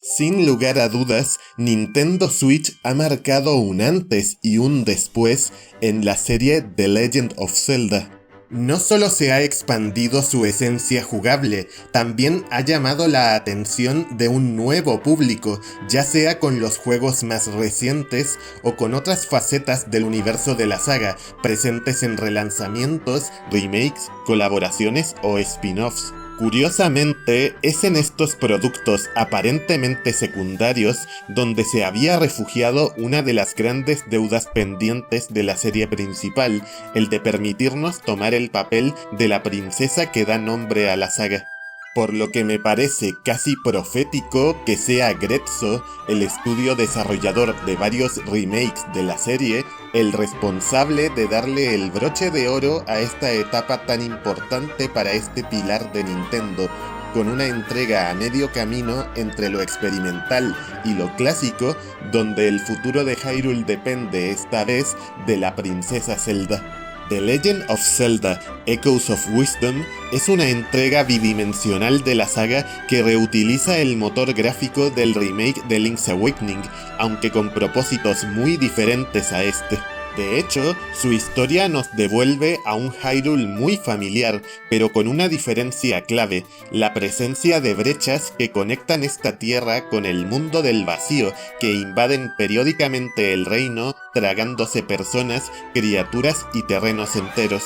Sin lugar a dudas, Nintendo Switch ha marcado un antes y un después en la serie The Legend of Zelda. No solo se ha expandido su esencia jugable, también ha llamado la atención de un nuevo público, ya sea con los juegos más recientes o con otras facetas del universo de la saga, presentes en relanzamientos, remakes, colaboraciones o spin-offs. Curiosamente, es en estos productos aparentemente secundarios donde se había refugiado una de las grandes deudas pendientes de la serie principal, el de permitirnos tomar el papel de la princesa que da nombre a la saga. Por lo que me parece casi profético que sea Grezzo, el estudio desarrollador de varios remakes de la serie, el responsable de darle el broche de oro a esta etapa tan importante para este pilar de Nintendo, con una entrega a medio camino entre lo experimental y lo clásico, donde el futuro de Hyrule depende esta vez de la princesa Zelda. The Legend of Zelda: Echoes of Wisdom es una entrega bidimensional de la saga que reutiliza el motor gráfico del remake de Link's Awakening, aunque con propósitos muy diferentes a este. De hecho, su historia nos devuelve a un Hyrule muy familiar, pero con una diferencia clave: la presencia de brechas que conectan esta tierra con el mundo del vacío, que invaden periódicamente el reino, tragándose personas, criaturas y terrenos enteros.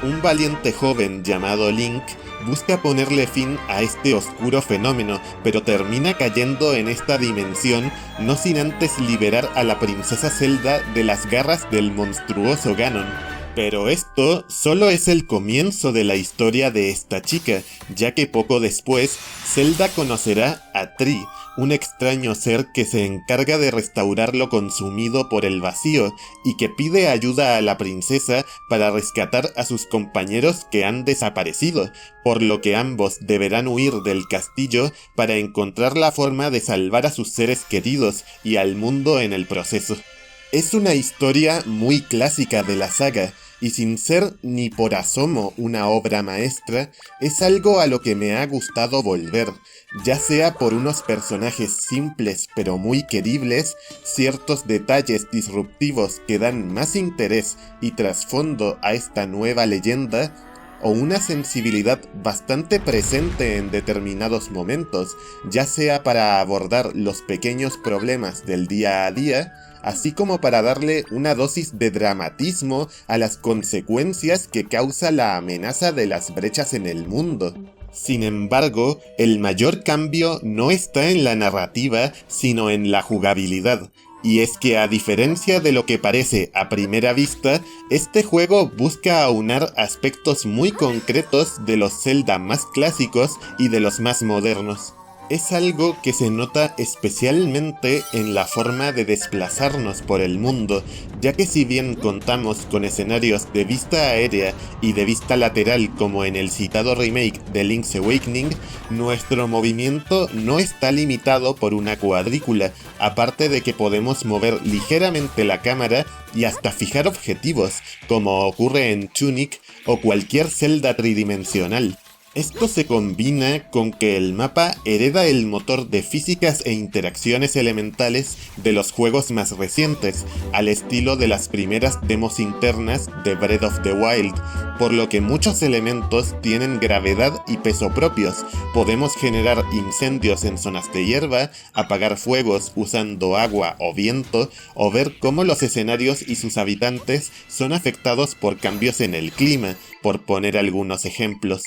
Un valiente joven llamado Link busca ponerle fin a este oscuro fenómeno, pero termina cayendo en esta dimensión, no sin antes liberar a la princesa Zelda de las garras del monstruoso Ganon. Pero esto solo es el comienzo de la historia de esta chica, ya que poco después, Zelda conocerá a Tree, un extraño ser que se encarga de restaurar lo consumido por el vacío y que pide ayuda a la princesa para rescatar a sus compañeros que han desaparecido, por lo que ambos deberán huir del castillo para encontrar la forma de salvar a sus seres queridos y al mundo en el proceso. Es una historia muy clásica de la saga, y sin ser ni por asomo una obra maestra, es algo a lo que me ha gustado volver, ya sea por unos personajes simples pero muy queribles, ciertos detalles disruptivos que dan más interés y trasfondo a esta nueva leyenda, o una sensibilidad bastante presente en determinados momentos, ya sea para abordar los pequeños problemas del día a día, así como para darle una dosis de dramatismo a las consecuencias que causa la amenaza de las brechas en el mundo. Sin embargo, el mayor cambio no está en la narrativa, sino en la jugabilidad. Y es que, a diferencia de lo que parece a primera vista, este juego busca aunar aspectos muy concretos de los Zelda más clásicos y de los más modernos. Es algo que se nota especialmente en la forma de desplazarnos por el mundo, ya que si bien contamos con escenarios de vista aérea y de vista lateral como en el citado remake de Link's Awakening, nuestro movimiento no está limitado por una cuadrícula, aparte de que podemos mover ligeramente la cámara y hasta fijar objetivos, como ocurre en Tunic o cualquier celda tridimensional. Esto se combina con que el mapa hereda el motor de físicas e interacciones elementales de los juegos más recientes, al estilo de las primeras demos internas de Breath of the Wild, por lo que muchos elementos tienen gravedad y peso propios. Podemos generar incendios en zonas de hierba, apagar fuegos usando agua o viento, o ver cómo los escenarios y sus habitantes son afectados por cambios en el clima, por poner algunos ejemplos.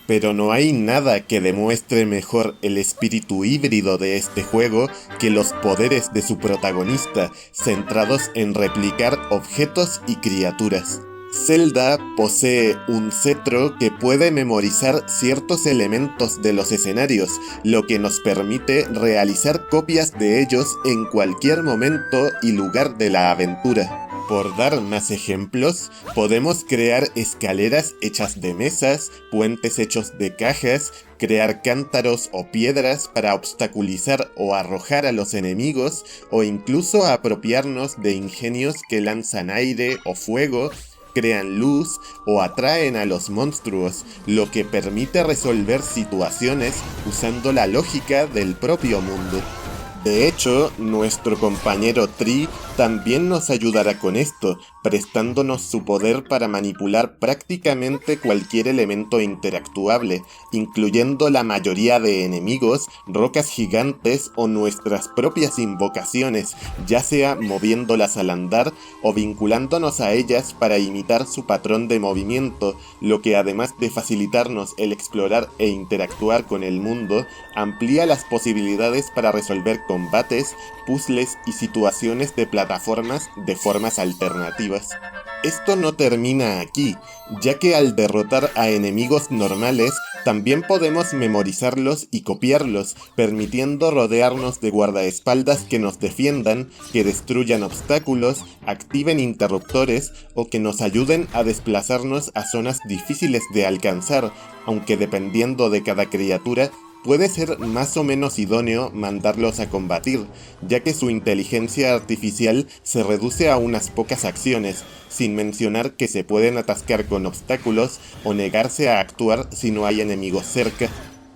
Pero no hay nada que demuestre mejor el espíritu híbrido de este juego que los poderes de su protagonista, centrados en replicar objetos y criaturas. Zelda posee un cetro que puede memorizar ciertos elementos de los escenarios, lo que nos permite realizar copias de ellos en cualquier momento y lugar de la aventura. Por dar más ejemplos, podemos crear escaleras hechas de mesas, puentes hechos de cajas, crear cántaros o piedras para obstaculizar o arrojar a los enemigos, o incluso apropiarnos de ingenios que lanzan aire o fuego, crean luz o atraen a los monstruos, lo que permite resolver situaciones usando la lógica del propio mundo. De hecho, nuestro compañero Tree también nos ayudará con esto, prestándonos su poder para manipular prácticamente cualquier elemento interactuable, incluyendo la mayoría de enemigos, rocas gigantes o nuestras propias invocaciones, ya sea moviéndolas al andar o vinculándonos a ellas para imitar su patrón de movimiento, lo que además de facilitarnos el explorar e interactuar con el mundo, amplía las posibilidades para resolver combates, puzzles y situaciones de plataformas de formas alternativas. Esto no termina aquí, ya que al derrotar a enemigos normales, también podemos memorizarlos y copiarlos, permitiendo rodearnos de guardaespaldas que nos defiendan, que destruyan obstáculos, activen interruptores o que nos ayuden a desplazarnos a zonas difíciles de alcanzar, aunque dependiendo de cada criatura, puede ser más o menos idóneo mandarlos a combatir, ya que su inteligencia artificial se reduce a unas pocas acciones, sin mencionar que se pueden atascar con obstáculos o negarse a actuar si no hay enemigos cerca.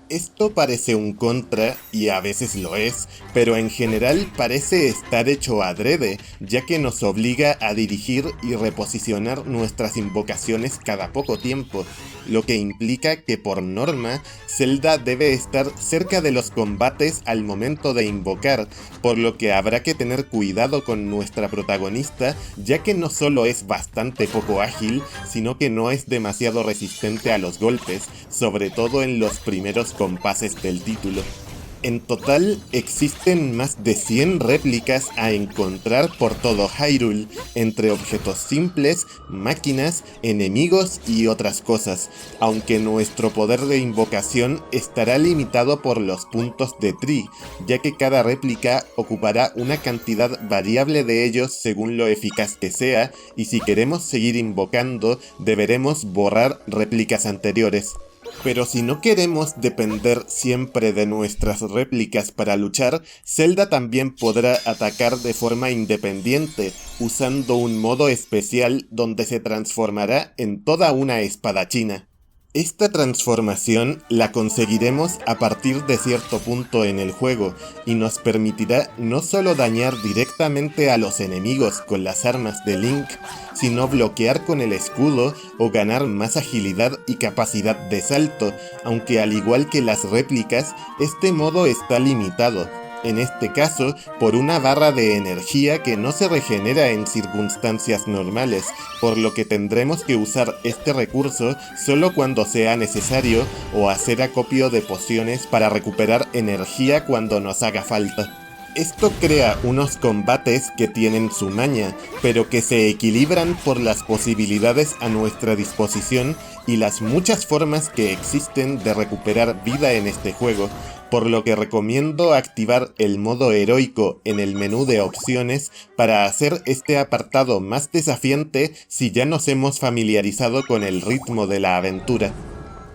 Esto parece un contra, y a veces lo es, pero en general parece estar hecho adrede, ya que nos obliga a dirigir y reposicionar nuestras invocaciones cada poco tiempo, lo que implica que por norma, Zelda debe estar cerca de los combates al momento de invocar, por lo que habrá que tener cuidado con nuestra protagonista, ya que no solo es bastante poco ágil, sino que no es demasiado resistente a los golpes, sobre todo en los primeros compases del título. En total, existen más de 100 réplicas a encontrar por todo Hyrule, entre objetos simples, máquinas, enemigos y otras cosas, aunque nuestro poder de invocación estará limitado por los puntos de Tree, ya que cada réplica ocupará una cantidad variable de ellos según lo eficaz que sea, y si queremos seguir invocando, deberemos borrar réplicas anteriores. Pero si no queremos depender siempre de nuestras réplicas para luchar, Zelda también podrá atacar de forma independiente, usando un modo especial donde se transformará en toda una espadachina. Esta transformación la conseguiremos a partir de cierto punto en el juego, y nos permitirá no solo dañar directamente a los enemigos con las armas de Link, sino bloquear con el escudo o ganar más agilidad y capacidad de salto, aunque al igual que las réplicas, este modo está limitado, en este caso por una barra de energía que no se regenera en circunstancias normales, por lo que tendremos que usar este recurso solo cuando sea necesario o hacer acopio de pociones para recuperar energía cuando nos haga falta. Esto crea unos combates que tienen su maña, pero que se equilibran por las posibilidades a nuestra disposición y las muchas formas que existen de recuperar vida en este juego, por lo que recomiendo activar el modo heroico en el menú de opciones para hacer este apartado más desafiante si ya nos hemos familiarizado con el ritmo de la aventura.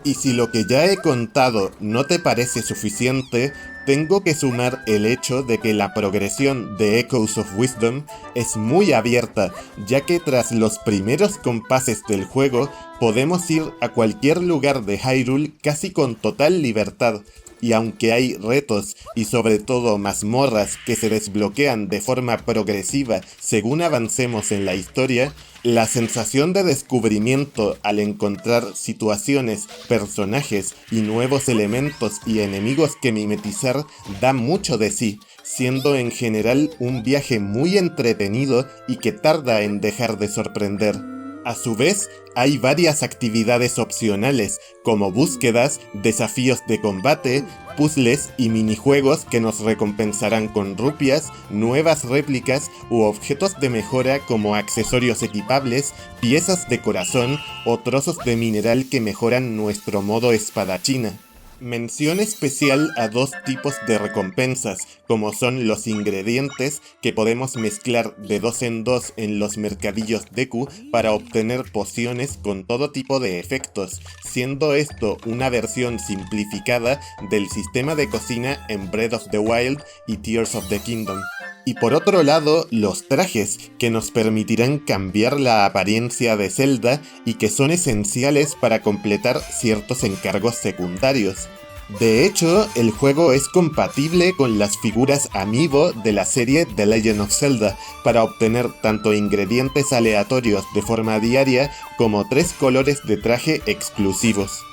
Y si lo que ya he contado no te parece suficiente, tengo que sumar el hecho de que la progresión de Echoes of Wisdom es muy abierta, ya que tras los primeros compases del juego podemos ir a cualquier lugar de Hyrule casi con total libertad, y aunque hay retos y sobre todo mazmorras que se desbloquean de forma progresiva según avancemos en la historia, la sensación de descubrimiento al encontrar situaciones, personajes y nuevos elementos y enemigos que mimetizar da mucho de sí, siendo en general un viaje muy entretenido y que tarda en dejar de sorprender. A su vez, hay varias actividades opcionales, como búsquedas, desafíos de combate, puzzles y minijuegos que nos recompensarán con rupias, nuevas réplicas u objetos de mejora como accesorios equipables, piezas de corazón o trozos de mineral que mejoran nuestro modo espadachina. Mención especial a dos tipos de recompensas, como son los ingredientes, que podemos mezclar de dos en los mercadillos Deku para obtener pociones con todo tipo de efectos, siendo esto una versión simplificada del sistema de cocina en Breath of the Wild y Tears of the Kingdom. Y por otro lado, los trajes, que nos permitirán cambiar la apariencia de Zelda y que son esenciales para completar ciertos encargos secundarios. De hecho, el juego es compatible con las figuras Amiibo de la serie The Legend of Zelda para obtener tanto ingredientes aleatorios de forma diaria como 3 colores de traje exclusivos.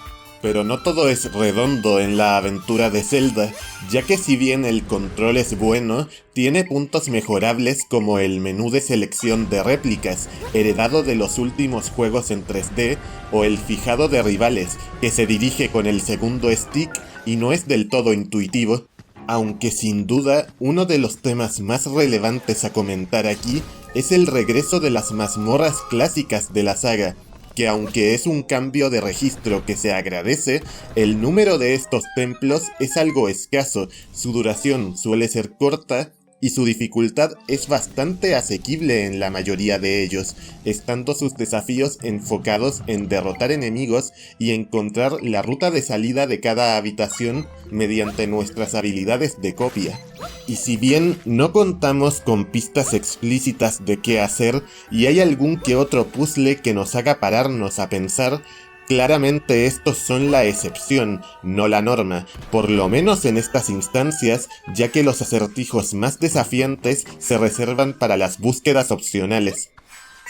Pero no todo es redondo en la aventura de Zelda, ya que si bien el control es bueno, tiene puntos mejorables como el menú de selección de réplicas, heredado de los últimos juegos en 3D, o el fijado de rivales, que se dirige con el segundo stick y no es del todo intuitivo, aunque sin duda uno de los temas más relevantes a comentar aquí es el regreso de las mazmorras clásicas de la saga, que aunque es un cambio de registro que se agradece, el número de estos templos es algo escaso, su duración suele ser corta y su dificultad es bastante asequible en la mayoría de ellos, estando sus desafíos enfocados en derrotar enemigos y encontrar la ruta de salida de cada habitación mediante nuestras habilidades de copia. Y si bien no contamos con pistas explícitas de qué hacer y hay algún que otro puzzle que nos haga pararnos a pensar, claramente estos son la excepción, no la norma, por lo menos en estas instancias, ya que los acertijos más desafiantes se reservan para las búsquedas opcionales.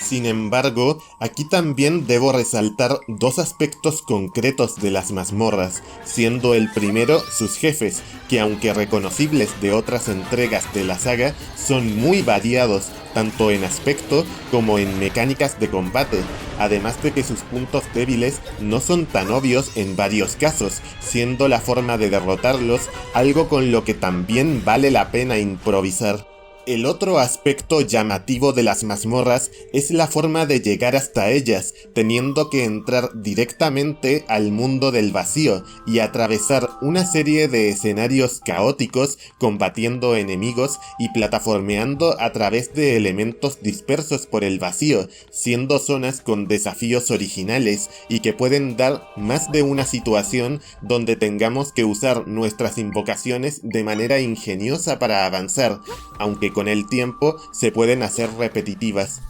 Sin embargo, aquí también debo resaltar 2 aspectos concretos de las mazmorras, siendo el primero sus jefes, que aunque reconocibles de otras entregas de la saga, son muy variados, tanto en aspecto como en mecánicas de combate, además de que sus puntos débiles no son tan obvios en varios casos, siendo la forma de derrotarlos algo con lo que también vale la pena improvisar. El otro aspecto llamativo de las mazmorras es la forma de llegar hasta ellas, teniendo que entrar directamente al mundo del vacío y atravesar una serie de escenarios caóticos combatiendo enemigos y plataformeando a través de elementos dispersos por el vacío, siendo zonas con desafíos originales y que pueden dar más de una situación donde tengamos que usar nuestras invocaciones de manera ingeniosa para avanzar, aunque con el tiempo se pueden hacer repetitivas.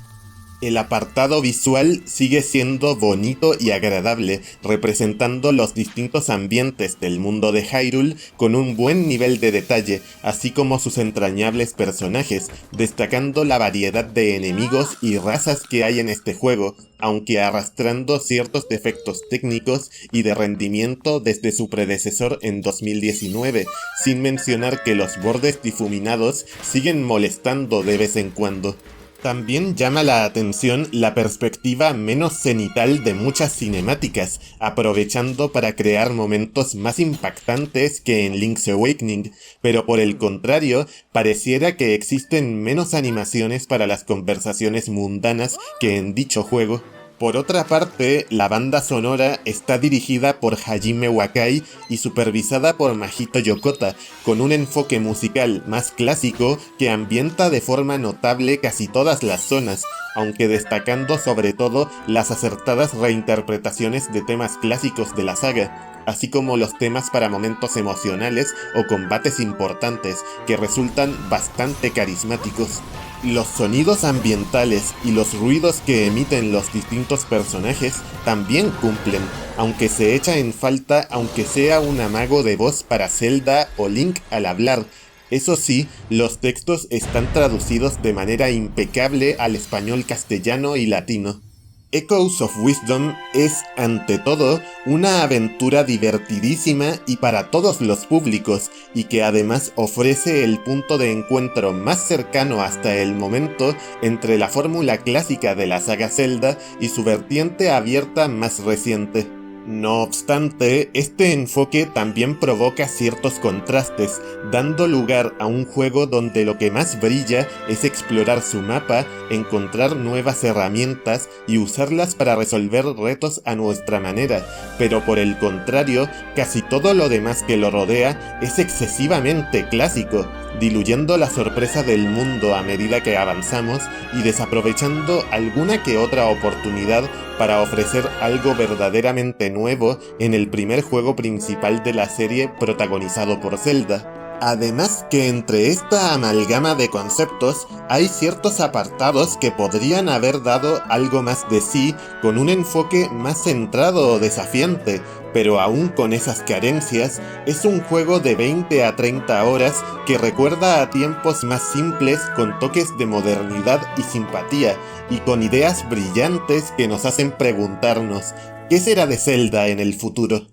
El apartado visual sigue siendo bonito y agradable, representando los distintos ambientes del mundo de Hyrule con un buen nivel de detalle, así como sus entrañables personajes, destacando la variedad de enemigos y razas que hay en este juego, aunque arrastrando ciertos defectos técnicos y de rendimiento desde su predecesor en 2019, sin mencionar que los bordes difuminados siguen molestando de vez en cuando. También llama la atención la perspectiva menos cenital de muchas cinemáticas, aprovechando para crear momentos más impactantes que en Link's Awakening, pero por el contrario, pareciera que existen menos animaciones para las conversaciones mundanas que en dicho juego. Por otra parte, la banda sonora está dirigida por Hajime Wakai y supervisada por Mahito Yokota, con un enfoque musical más clásico que ambienta de forma notable casi todas las zonas, aunque destacando sobre todo las acertadas reinterpretaciones de temas clásicos de la saga, así como los temas para momentos emocionales o combates importantes, que resultan bastante carismáticos. Los sonidos ambientales y los ruidos que emiten los distintos personajes también cumplen, aunque se echa en falta aunque sea un amago de voz para Zelda o Link al hablar. Eso sí, los textos están traducidos de manera impecable al español castellano y latino. Echoes of Wisdom es, ante todo, una aventura divertidísima y para todos los públicos, y que además ofrece el punto de encuentro más cercano hasta el momento entre la fórmula clásica de la saga Zelda y su vertiente abierta más reciente. No obstante, este enfoque también provoca ciertos contrastes, dando lugar a un juego donde lo que más brilla es explorar su mapa, encontrar nuevas herramientas y usarlas para resolver retos a nuestra manera, pero por el contrario, casi todo lo demás que lo rodea es excesivamente clásico, diluyendo la sorpresa del mundo a medida que avanzamos y desaprovechando alguna que otra oportunidad para ofrecer algo verdaderamente nuevo en el primer juego principal de la serie protagonizado por Zelda. Además que entre esta amalgama de conceptos hay ciertos apartados que podrían haber dado algo más de sí con un enfoque más centrado o desafiante, Pero aún con esas carencias, es un juego de 20 a 30 horas que recuerda a tiempos más simples con toques de modernidad y simpatía, y con ideas brillantes que nos hacen preguntarnos, ¿qué será de Zelda en el futuro?